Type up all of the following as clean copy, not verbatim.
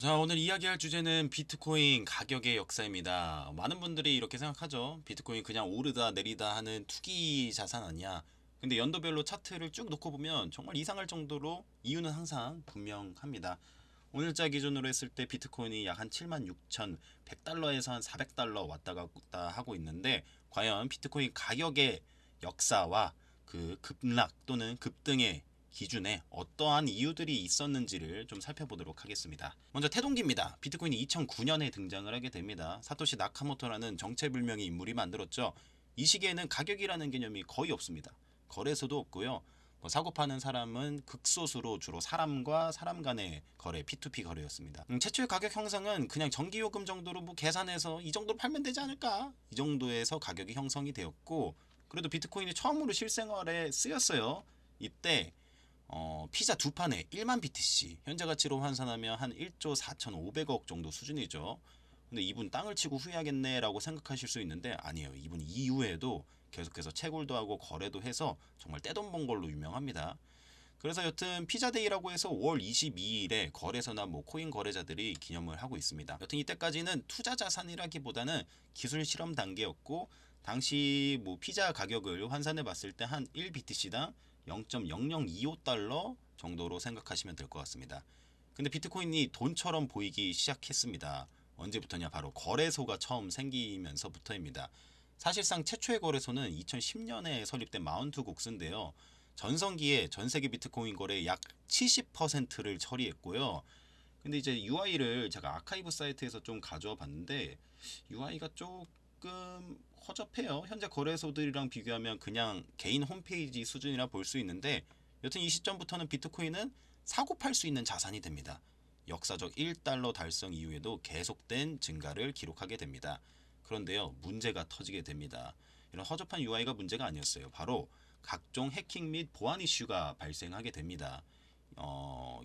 자, 오늘 이야기할 주제는 비트코인 가격의 역사입니다. 많은 분들이 이렇게 생각하죠. 비트코인 그냥 오르다 내리다 하는 투기 자산 아니야. 근데 연도별로 차트를 쭉 놓고 보면 정말 이상할 정도로 이유는 항상 분명합니다. 오늘자 기준으로 했을 때 비트코인이 약 한 76,100달러에서 한 400달러 왔다 갔다 하고 있는데, 과연 비트코인 가격의 역사와 그 급락 또는 급등의 기준에 어떠한 이유들이 있었는지를 좀 살펴보도록 하겠습니다. 먼저 태동기입니다. 비트코인이 2009년에 등장을 하게 됩니다. 사토시 나카모토라는 정체불명의 인물이 만들었죠. 이 시기에는 가격이라는 개념이 거의 없습니다. 거래소도 없고요. 사고 파는 사람은 극소수로 주로 사람과 사람 간의 거래, P2P 거래였습니다. 최초의 가격 형성은 그냥 전기요금 정도로 계산해서 이 정도로 팔면 되지 않을까? 이 정도에서 가격이 형성이 되었고, 그래도 비트코인이 처음으로 실생활에 쓰였어요. 이때 피자 두 판에 1만 BTC, 현재 가치로 환산하면 한 1조 4,500억 정도 수준이죠. 근데 이분 땅을 치고 후회하겠네 라고 생각하실 수 있는데, 아니에요. 이분 이후에도 계속해서 채굴도 하고 거래도 해서 정말 떼돈 번 걸로 유명합니다. 그래서 여튼 피자데이라고 해서 5월 22일에 거래소나 코인 거래자들이 기념을 하고 있습니다. 여튼 이때까지는 투자 자산이라기보다는 기술 실험 단계였고, 당시 피자 가격을 환산해 봤을 때 한 1BTC당 0.0025달러 정도로 생각하시면 될 것 같습니다. 근데 비트코인이 돈처럼 보이기 시작했습니다. 언제부터냐? 바로 거래소가 처음 생기면서부터입니다. 사실상 최초의 거래소는 2010년에 설립된 마운트 곡스인데요. 전성기에 전세계 비트코인 거래의 약 70%를 처리했고요. 근데 이제 UI를 제가 아카이브 사이트에서 좀 가져와 봤는데, UI가 조금 허접해요. 현재 거래소들이랑 비교하면 그냥 개인 홈페이지 수준이라 볼 수 있는데, 여튼 이 시점부터는 비트코인은 사고 팔 수 있는 자산이 됩니다. 역사적 1달러 달성 이후에도 계속된 증가를 기록하게 됩니다. 그런데요, 문제가 터지게 됩니다. 이런 허접한 UI가 문제가 아니었어요. 바로 각종 해킹 및 보안 이슈가 발생하게 됩니다.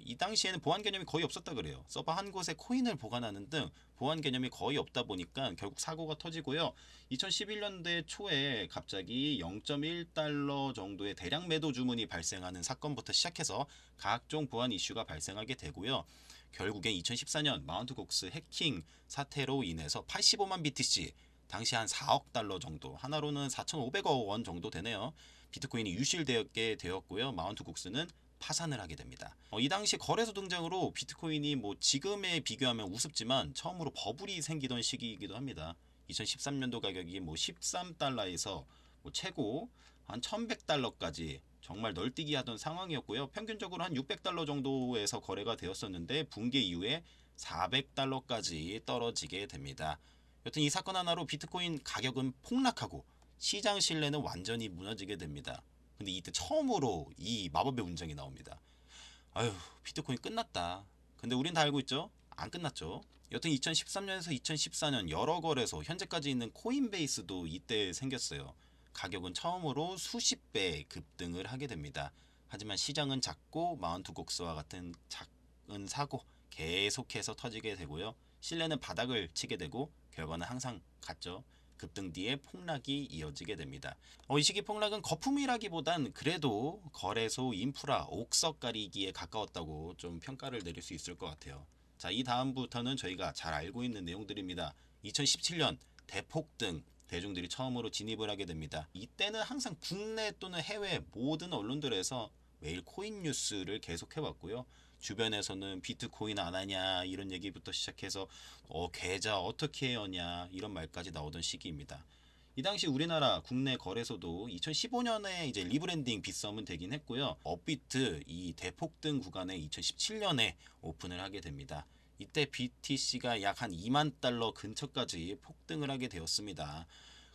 이 당시에는 보안 개념이 거의 없었다 그래요. 서버 한 곳에 코인을 보관하는 등 보안 개념이 거의 없다 보니까 결국 사고가 터지고요. 2011년대 초에 갑자기 0.1달러 정도의 대량 매도 주문이 발생하는 사건부터 시작해서 각종 보안 이슈가 발생하게 되고요. 결국엔 2014년 마운트 곡스 해킹 사태로 인해서 85만 BTC, 당시 한 4억 달러 정도, 하나로는 4,500억 원 정도 되네요. 비트코인이 유실되게 되었고요. 마운트 곡스는 파산을 하게 됩니다. 이 당시 거래소 등장으로 비트코인이 지금에 비교하면 우습지만 처음으로 버블이 생기던 시기이기도 합니다. 2013년도 가격이 13달러에서 최고 한 1100달러까지 정말 널뛰기 하던 상황이었고요. 평균적으로 한 600달러 정도에서 거래가 되었었는데, 붕괴 이후에 400달러까지 떨어지게 됩니다. 여튼 이 사건 하나로 비트코인 가격은 폭락하고 시장 신뢰는 완전히 무너지게 됩니다. 근데 이때 처음으로 이 마법의 문장이 나옵니다. 아유, 비트코인 끝났다. 근데 우린 다 알고 있죠? 안 끝났죠. 여튼 2013년에서 2014년 여러 거래소, 현재까지 있는 코인베이스도 이때 생겼어요. 가격은 처음으로 수십 배 급등을 하게 됩니다. 하지만 시장은 작고 마운트 곡스와 같은 작은 사고 계속해서 터지게 되고요. 신뢰는 바닥을 치게 되고 결과는 항상 같죠. 급등 뒤에 폭락이 이어지게 됩니다. 이 시기 폭락은 거품이라기보단 그래도 거래소 인프라 옥석 가리기에 가까웠다고 좀 평가를 내릴 수 있을 것 같아요. 자, 이 다음부터는 저희가 잘 알고 있는 내용들입니다. 2017년 대폭등, 대중들이 처음으로 진입을 하게 됩니다. 이때는 항상 국내 또는 해외 모든 언론들에서 매일 코인 뉴스를 계속해왔고요. 주변에서는 비트코인 안 하냐 이런 얘기부터 시작해서 계좌 어떻게 여냐 이런 말까지 나오던 시기입니다. 이 당시 우리나라 국내 거래소도 2015년에 이제 리브랜딩 빗썸은 되긴 했고요. 업비트 이 대폭등 구간에 2017년에 오픈을 하게 됩니다. 이때 BTC가 약 한 2만 달러 근처까지 폭등을 하게 되었습니다.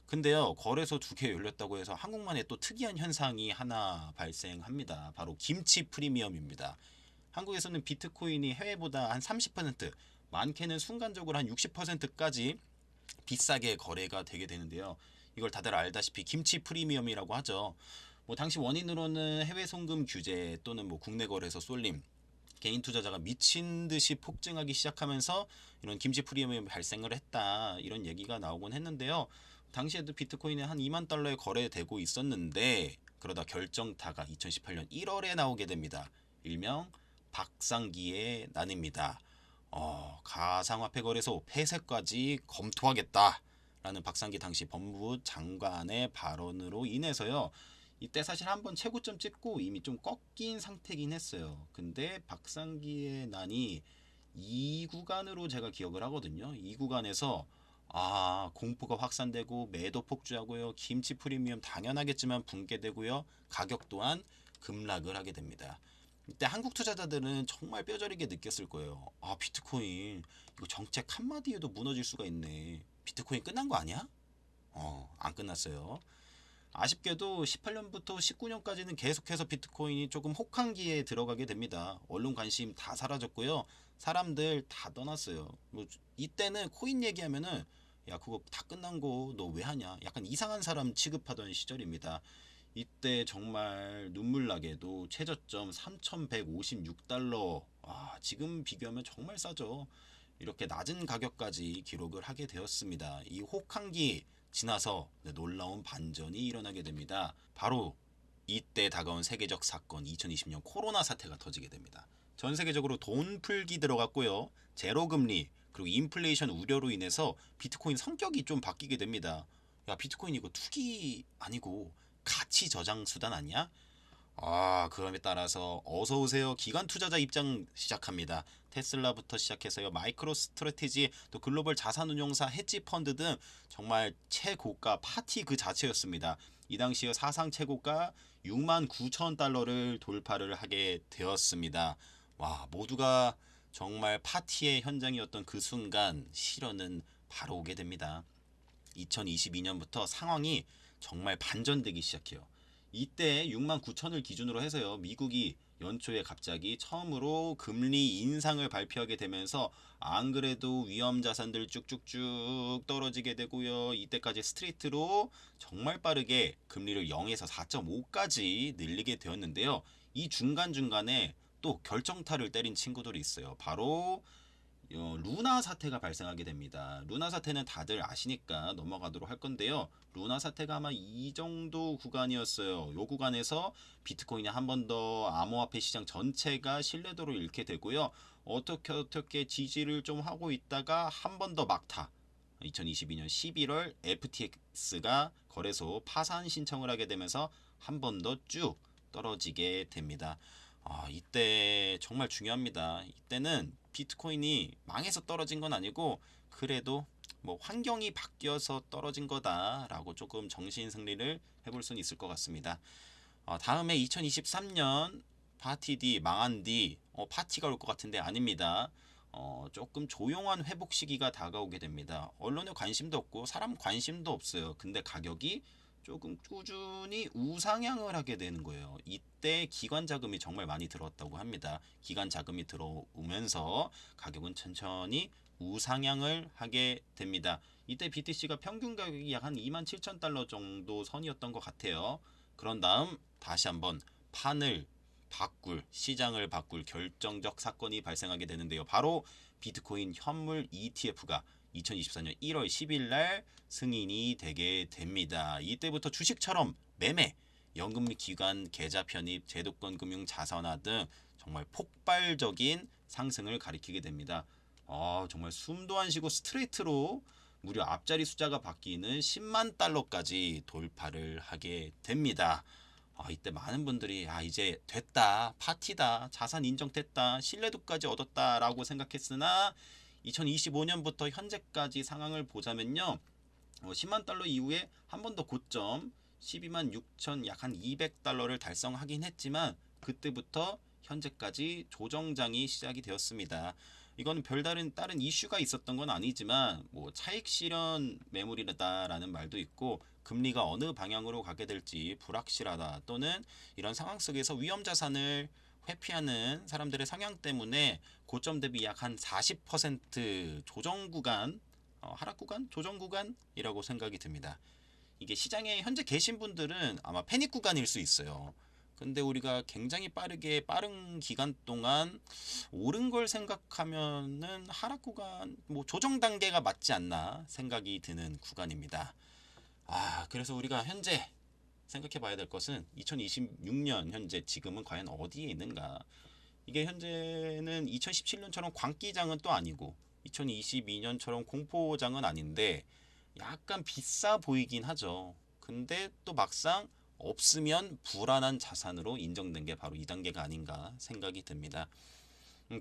근데요, 거래소 두 개 열렸다고 해서 한국만의 또 특이한 현상이 하나 발생합니다. 바로 김치 프리미엄입니다. 한국에서는 비트코인이 해외보다 한 30%, 많게는 순간적으로 한 60%까지 비싸게 거래가 되게 되는데요. 이걸 다들 알다시피 김치 프리미엄이라고 하죠. 당시 원인으로는 해외 송금 규제 또는 국내 거래소 쏠림, 개인 투자자가 미친 듯이 폭증하기 시작하면서 이런 김치 프리미엄이 발생을 했다, 이런 얘기가 나오곤 했는데요. 당시에도 비트코인이 한 2만 달러에 거래되고 있었는데, 그러다 결정타가 2018년 1월에 나오게 됩니다. 일명 박상기의 난입니다. 가상화폐 거래소 폐쇄까지 검토하겠다라는 박상기 당시 법무부 장관의 발언으로 인해서요. 이때 사실 한번 최고점 찍고 이미 좀 꺾인 상태긴 했어요. 근데 박상기의 난이 이 구간으로 제가 기억을 하거든요. 이 구간에서 공포가 확산되고 매도 폭주하고요. 김치 프리미엄 당연하겠지만 붕괴되고요. 가격 또한 급락을 하게 됩니다. 이때 한국 투자자들은 정말 뼈저리게 느꼈을 거예요. 비트코인 이거 정책 한마디에도 무너질 수가 있네. 비트코인 끝난 거 아니야? 안 끝났어요. 아쉽게도 18년부터 19년까지는 계속해서 비트코인이 조금 혹한기에 들어가게 됩니다. 언론 관심 다 사라졌고요. 사람들 다 떠났어요. 뭐 이때는 코인 얘기하면은 야 그거 다 끝난 거 너 왜 하냐? 약간 이상한 사람 취급하던 시절입니다. 이때 정말 눈물나게도 최저점 3,156달러. 지금 비교하면 정말 싸죠. 이렇게 낮은 가격까지 기록을 하게 되었습니다. 이 혹한기 지나서 놀라운 반전이 일어나게 됩니다. 바로 이때 다가온 세계적 사건 2020년 코로나 사태가 터지게 됩니다. 전 세계적으로 돈 풀기 들어갔고요. 제로 금리 그리고 인플레이션 우려로 인해서 비트코인 성격이 좀 바뀌게 됩니다. 야 비트코인 이거 투기 아니고 가치 저장 수단 아니야? 그럼에 따라서 어서 오세요. 기관 투자자 입장 시작합니다. 테슬라부터 시작해서요. 마이크로 스트래티지 또 글로벌 자산운용사 헤지 펀드 등 정말 최고가 파티 그 자체였습니다. 이 당시에 사상 최고가 6만 9천 달러를 돌파를 하게 되었습니다. 모두가 정말 파티의 현장이었던 그 순간 실현은 바로 오게 됩니다. 2022년부터 상황이 정말 반전되기 시작해요. 이때 6만 9천을 기준으로 해서요. 미국이 연초에 갑자기 처음으로 금리 인상을 발표하게 되면서 안 그래도 위험 자산들 쭉쭉쭉 떨어지게 되고요. 이때까지 스트리트로 정말 빠르게 금리를 0에서 4.5까지 늘리게 되었는데요. 이 중간중간에 또 결정타를 때린 친구들이 있어요. 바로 루나 사태가 발생하게 됩니다. 루나 사태는 다들 아시니까 넘어가도록 할 건데요. 루나 사태가 아마 이 정도 구간이었어요. 이 구간에서 비트코인이 한 번 더 암호화폐 시장 전체가 신뢰도를 잃게 되고요. 어떻게 지지를 좀 하고 있다가 한 번 더 막타. 2022년 11월 FTX가 거래소 파산 신청을 하게 되면서 한 번 더 쭉 떨어지게 됩니다. 이때 정말 중요합니다. 이때는 비트코인이 망해서 떨어진 건 아니고 그래도 뭐 환경이 바뀌어서 떨어진 거다라고 조금 정신 승리를 해볼 수는 있을 것 같습니다. 다음에 2023년 파티 D 망한 뒤 파티가 올 것 같은데 아닙니다. 조금 조용한 회복 시기가 다가오게 됩니다. 언론에 관심도 없고 사람 관심도 없어요. 근데 가격이 조금 꾸준히 우상향을 하게 되는 거예요. 이때 기관 자금이 정말 많이 들어왔다고 합니다. 기관 자금이 들어오면서 가격은 천천히 우상향을 하게 됩니다. 이때 BTC가 평균 가격이 약 한 27,000달러 정도 선이었던 것 같아요. 그런 다음 다시 한번 판을 바꿀, 시장을 바꿀 결정적 사건이 발생하게 되는데요. 바로 비트코인 현물 ETF가 2024년 1월 10일 날 승인이 되게 됩니다. 이때부터 주식처럼 매매, 연금 및 기관 계좌 편입, 제도권 금융 자산화 등 정말 폭발적인 상승을 가리키게 됩니다. 정말 숨도 안 쉬고 스트레이트로 무려 앞자리 숫자가 바뀌는 10만 달러까지 돌파를 하게 됩니다. 이때 많은 분들이 이제 됐다, 파티다, 자산 인정됐다, 신뢰도까지 얻었다라고 생각했으나 2025년부터 현재까지 상황을 보자면요. 10만 달러 이후에 한 번 더 고점 12만 6천 약 한 200달러를 달성하긴 했지만 그때부터 현재까지 조정장이 시작이 되었습니다. 이거는 별다른 다른 이슈가 있었던 건 아니지만 뭐 차익 실현 매물이다라는 말도 있고 금리가 어느 방향으로 가게 될지 불확실하다 또는 이런 상황 속에서 위험 자산을 회피하는 사람들의 성향 때문에 고점 대비 약 한 40% 조정 구간, 하락 구간, 조정 구간이라고 생각이 듭니다. 이게 시장에 현재 계신 분들은 아마 패닉 구간일 수 있어요. 근데 우리가 굉장히 빠른 기간 동안 오른 걸 생각하면은 하락 구간, 뭐 조정 단계가 맞지 않나 생각이 드는 구간입니다. 그래서 우리가 현재 생각해 봐야 될 것은 2026년 현재 지금은 과연 어디에 있는가? 이게 현재는 2017년처럼 광기장은 또 아니고 2022년처럼 공포장은 아닌데 약간 비싸 보이긴 하죠. 근데 또 막상 없으면 불안한 자산으로 인정된 게 바로 이 단계가 아닌가 생각이 듭니다.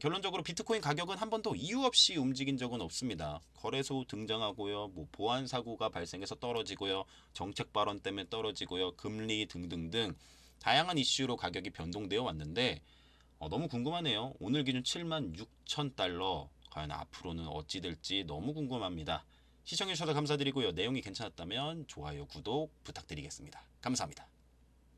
결론적으로 비트코인 가격은 한 번도 이유 없이 움직인 적은 없습니다. 거래소 등장하고요, 뭐 보안 사고가 발생해서 떨어지고요, 정책 발언 때문에 떨어지고요, 금리 등등등 다양한 이슈로 가격이 변동되어 왔는데 너무 궁금하네요. 오늘 기준 7만 6천 달러 과연 앞으로는 어찌 될지 너무 궁금합니다. 시청해주셔서 감사드리고요. 내용이 괜찮았다면 좋아요, 구독 부탁드리겠습니다. 감사합니다.